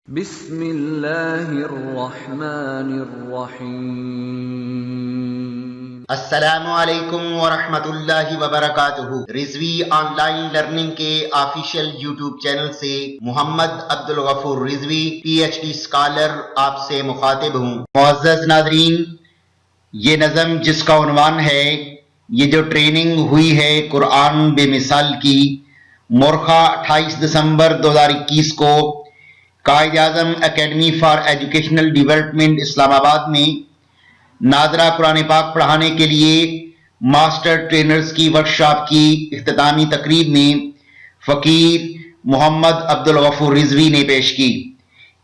بسم اللہ الرحمن الرحیم۔ السلام علیکم ورحمۃ اللہ وبرکاتہ۔ رضوی آن لائن لرننگ کے آفیشیل یوٹیوب چینل سے محمد عبدالغفور رضوی PhD اسکالر آپ سے مخاطب ہوں۔ معزز ناظرین، یہ نظم جس کا عنوان ہے یہ جو ٹریننگ ہوئی ہے قرآن بے مثال کی، مورخہ 28 دسمبر 2021 کو Quaid Azam academy for educational development اسلام آباد میں ناظرہ قرآن پاک پڑھانے کے لیے ماسٹر ٹرینرز کی ورکشاپ کی اختتامی تقریب میں فقیر محمد عبدالغفور رضوی نے پیش کی۔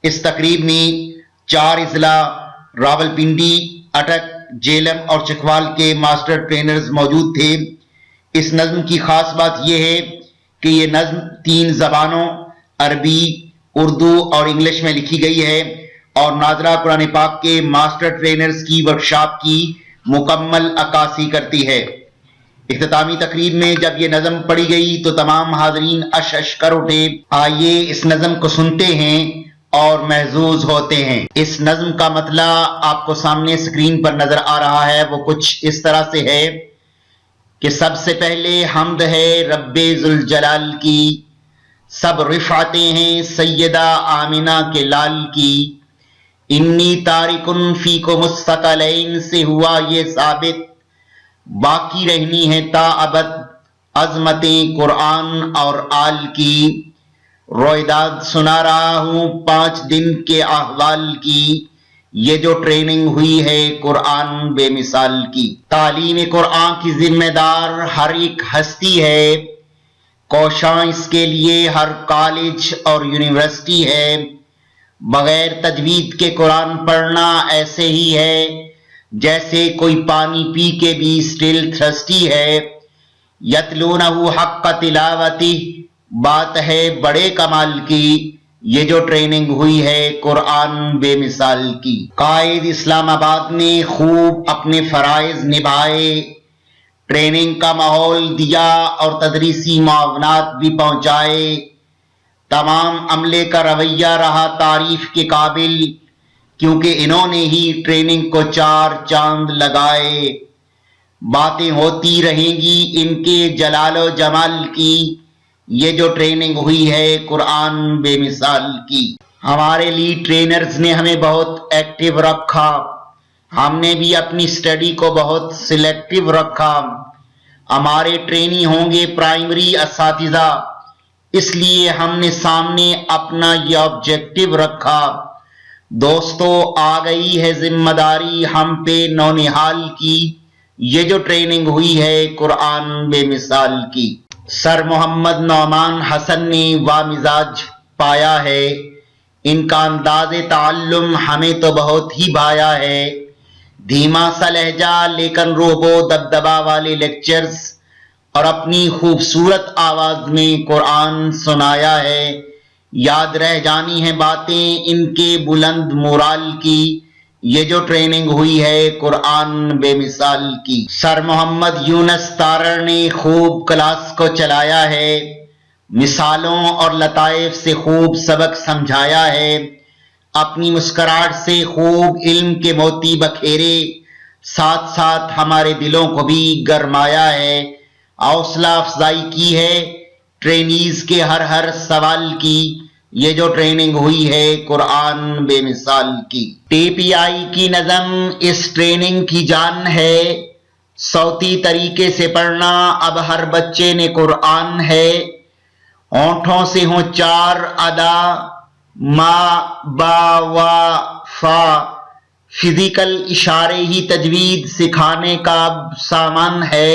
اس تقریب میں 4 اضلاع راولپنڈی، اٹک، جیلم اور چکوال کے ماسٹر ٹرینرز موجود تھے۔ اس نظم کی خاص بات یہ ہے کہ یہ نظم 3 زبانوں عربی، اردو اور انگلش میں لکھی گئی ہے اور ناظرہ قرآن پاک کے ماسٹر ٹرینرز کی ورکشاپ کی مکمل عکاسی کرتی ہے۔ اختتامی تقریب میں جب یہ نظم پڑھی گئی تو تمام حاضرین اش اش کر اٹھے۔ آئیے اس نظم کو سنتے ہیں اور محظوظ ہوتے ہیں۔ اس نظم کا مطلع آپ کو سامنے سکرین پر نظر آ رہا ہے، وہ کچھ اس طرح سے ہے کہ سب سے پہلے حمد ہے رب ذوالجلال کی، سب رفعتیں ہیں سیدہ آمنہ کے لال کی، انی تارکن فیکم الثقلین سے ہوا یہ ثابت، باقی رہنی ہے تا ابد عظمتیں قرآن اور آل کی، رویداد سنا رہا ہوں 5 دن کے احوال کی، یہ جو ٹریننگ ہوئی ہے قرآن بے مثال کی۔ تعلیم قرآن کی ذمہ دار ہر ایک ہستی ہے، کوشاں اس کے لیے ہر کالج اور یونیورسٹی ہے، بغیر تجوید کے قرآن پڑھنا ایسے ہی ہے جیسے کوئی پانی پی کے بھی سٹل تھرسٹی ہے، یتلونہ حق تلاوتی، بات ہے بڑے کمال کی، یہ جو ٹریننگ ہوئی ہے قرآن بے مثال کی۔ قائد اسلام آباد نے خوب اپنے فرائض نبھائے، ٹریننگ کا ماحول دیا اور تدریسی معاونات بھی پہنچائے، تمام عملے کا رویہ رہا تعریف کے قابل، کیونکہ انہوں نے ہی ٹریننگ کو 4 چاند لگائے، باتیں ہوتی رہیں گی ان کے جلال و جمال کی، یہ جو ٹریننگ ہوئی ہے قرآن بے مثال کی۔ ہمارے لیڈ ٹرینرز نے ہمیں بہت ایکٹیو رکھا، ہم نے بھی اپنی سٹڈی کو بہت سلیکٹیو رکھا۔ ہمارے ٹرینی ہوں گے پرائمری اساتذہ، اس لیے ہم نے سامنے اپنا یہ آبجیکٹیو رکھا۔ دوستو آ گئی ہے ذمہ داری ہم پہ نونہال کی، یہ جو ٹریننگ ہوئی ہے قرآن بے مثال کی۔ سر محمد نعمان حسن نے وا مزاج پایا ہے، ان کا انداز تعلم ہمیں تو بہت ہی بھایا ہے، دھیما سا لہجہ لیکن روب و دبدبا والے لیکچرز اور اپنی خوبصورت آواز میں قرآن سنایا ہے، یاد رہ جانی ہیں باتیں ان کے بلند مورال کی، یہ جو ٹریننگ ہوئی ہے قرآن بے مثال کی۔ سر محمد یونس تارڑ نے خوب کلاس کو چلایا ہے، مثالوں اور لطائف سے خوب سبق سمجھایا ہے، اپنی مسکراہٹ سے خوب علم کے موتی بکھیرے، ساتھ ساتھ ہمارے دلوں کو بھی گرمایا ہے، حوصلہ افزائی کی ہے ٹرینیز کے ہر سوال کی، یہ جو ٹریننگ ہوئی ہے قرآن بے مثال کی۔ TPI کی نظم اس ٹریننگ کی جان ہے، صوتی طریقے سے پڑھنا اب ہر بچے نے قرآن ہے، ہونٹوں سے ہوں 4 ادا ما با وا فا، فزیکل اشارے ہی تجوید سکھانے کا اب سامان ہے،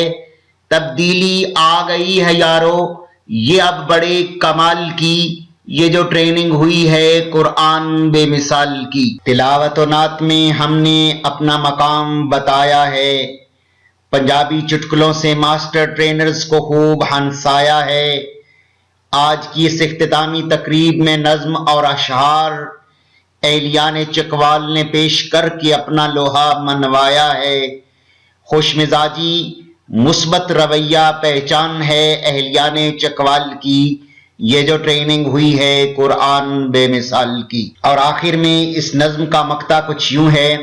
تبدیلی آ گئی ہے یارو یہ اب بڑے کمال کی، یہ جو ٹریننگ ہوئی ہے قرآن بے مثال کی۔ تلاوت و نعت میں ہم نے اپنا مقام بتایا ہے، پنجابی چٹکلوں سے ماسٹر ٹرینرز کو خوب ہنسایا ہے، آج کی اس اختتامی تقریب میں نظم اور اشعار اہلیان چکوال نے پیش کر کے اپنا لوہا منوایا ہے، خوش مزاجی مثبت رویہ پہچان ہے اہلیان چکوال کی، یہ جو ٹریننگ ہوئی ہے قرآن بے مثال کی۔ اور آخر میں اس نظم کا مقطع کچھ یوں ہے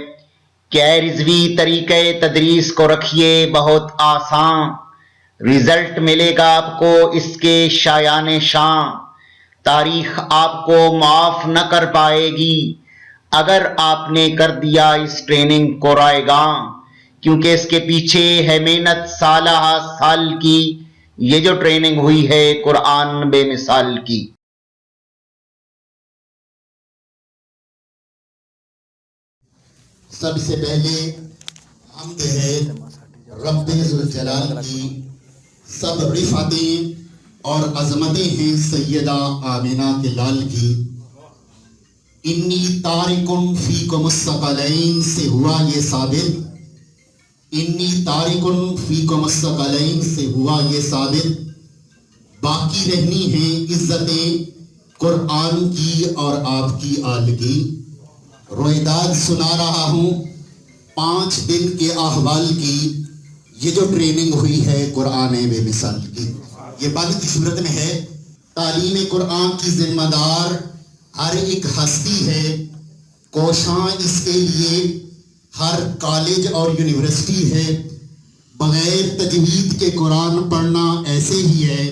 کہ اے رضوی طریقہ تدریس کو رکھیے بہت آسان، رزلٹ ملے گا آپ کو اس کے شایان شان، تاریخ آپ کو معاف نہ کر پائے گی اگر آپ نے کر دیا اس ٹریننگ کو رائیگاں، کیونکہ اس کے پیچھے ہے محنت سالہ سال کی، یہ جو ٹریننگ ہوئی ہے قرآن بے مثال کی۔ سب سے پہلے حمد ہے رب ذوالجلال کی، سب رفعتیں اور عظمتیں ہیں سیدہ آمنہ کے لال کی۔ انی تارکن فیکم الثقلین سے ہوا یہ ثابت، انی تارکن فیکم الثقلین سے ہوا یہ ثابت، باقی رہنی ہیں عزتیں قرآن کی اور آپ کی آل کی۔ رویداد سنا رہا ہوں 5 دن کے احوال کی، یہ جو ٹریننگ ہوئی ہے قرآن بے مثال کی۔ یہ بند کی صورت میں ہے۔ تعلیم قرآن کی ذمہ دار ہر ایک ہستی ہے، کوشاں اس کے لیے ہر کالج اور یونیورسٹی ہے۔ بغیر تجوید کے قرآن پڑھنا ایسے ہی ہے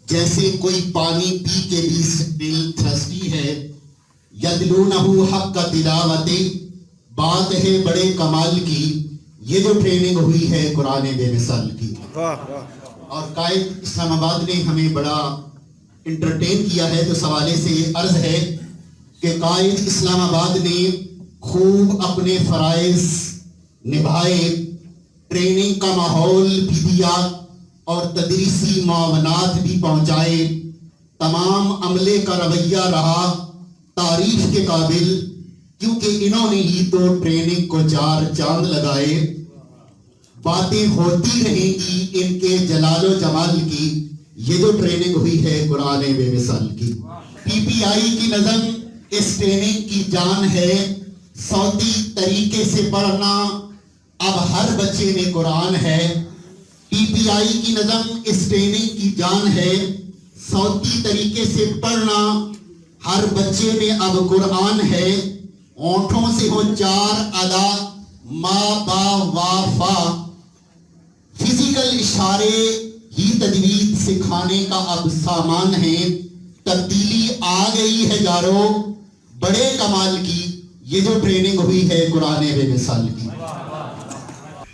جیسے کوئی پانی پی کے بھی دل تھرسٹی ہے۔ یدلونہ حق تلاوتی، بات ہے بڑے کمال کی، یہ جو ٹریننگ ہوئی ہے قرآن بے مثال کی۔ اور قائد اسلام آباد نے ہمیں بڑا انٹرٹین کیا ہے، تو سوالے سے عرض ہے کہ قائد اسلام آباد نے خوب اپنے فرائض نبھائے، ٹریننگ کا ماحول بھی دیا اور تدریسی معاونات بھی پہنچائے، تمام عملے کا رویہ رہا تعریف کے قابل، کیونکہ انہوں نے ہی تو ٹریننگ کو 4 چاند لگائے۔ باتیں ہوتی رہیں گی ان کے جلال و جمال کی، یہ جو ٹریننگ ہوئی ہے قرآن بے مثال کی۔ پی پی آئی کی نظم اس ٹریننگ کی جان ہے، صوتی طریقے سے پڑھنا اب ہر بچے میں قرآن ہے۔ پی پی آئی کی نظم اس ٹریننگ کی جان ہے، صوتی طریقے سے پڑھنا ہر بچے میں اب قرآن ہے۔ اونٹوں سے ہو 4 ادا ما با وا فا، فزیکل اشارے ہی تجوید سکھانے کا اب سامان ہے۔ تبدیلی آ گئی ہے یارو بڑے کمال کی، یہ جو ٹریننگ ہوئی ہے قرآن بے مثال کی۔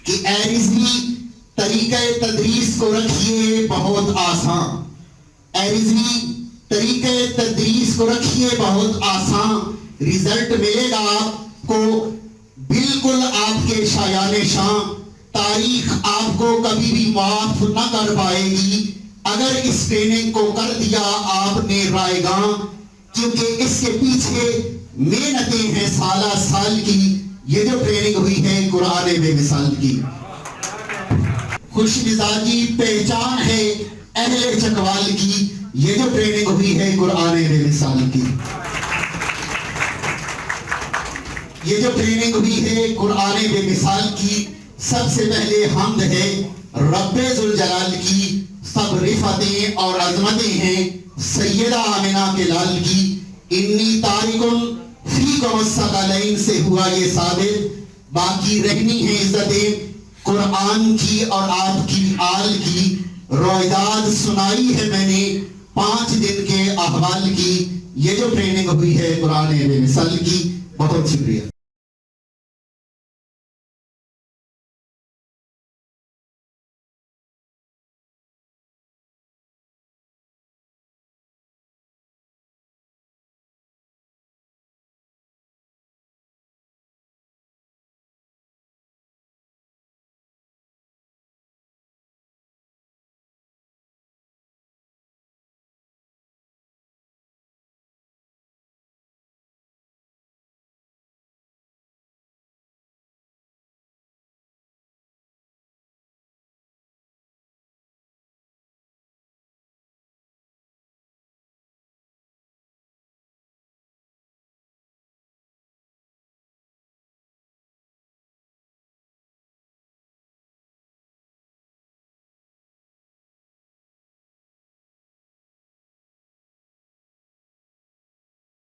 کہ اے رضوی طریقہ تدریس کو رکھیے بہت آسان، اے رضوی طریقہ تدریس کو رکھیے بہت آسان، رزلٹ ملے گا آپ کو بالکل آپ کے شایان شان، تاریخ آپ کو کبھی بھی معاف نہ کر پائے گی اگر اس ٹریننگ کو کر دیا آپ نے رائیگاں، کیونکہ اس کے پیچھے محنتیں ہیں سالہ سال کی، یہ جو ٹریننگ ہوئی ہے قرآن بے مثال کی۔ خوش مزاجی پہچان ہے اہل چکوال کی، یہ جو ٹریننگ ہوئی ہے قرآن بے مثال کی۔ یہ جو ٹریننگ ہوئی ہے قرآن بے مثال کی، سب سے پہلے حمد ہے رب ذوالجلال کی، سب رفعتیں اور عظمتیں ہیں سیدہ آمنہ کے لال کی۔ انی تارکن فیکم الثقلین سے ہوا یہ ثابت، باقی رہنی ہیں عزتیں قرآن کی اور آپ کی آل کی۔ رویداد سنائی ہے میں نے 5 دن کے احوال کی، یہ جو ٹریننگ ہوئی ہے قرآن بے مثال کی۔ بہت شکریہ۔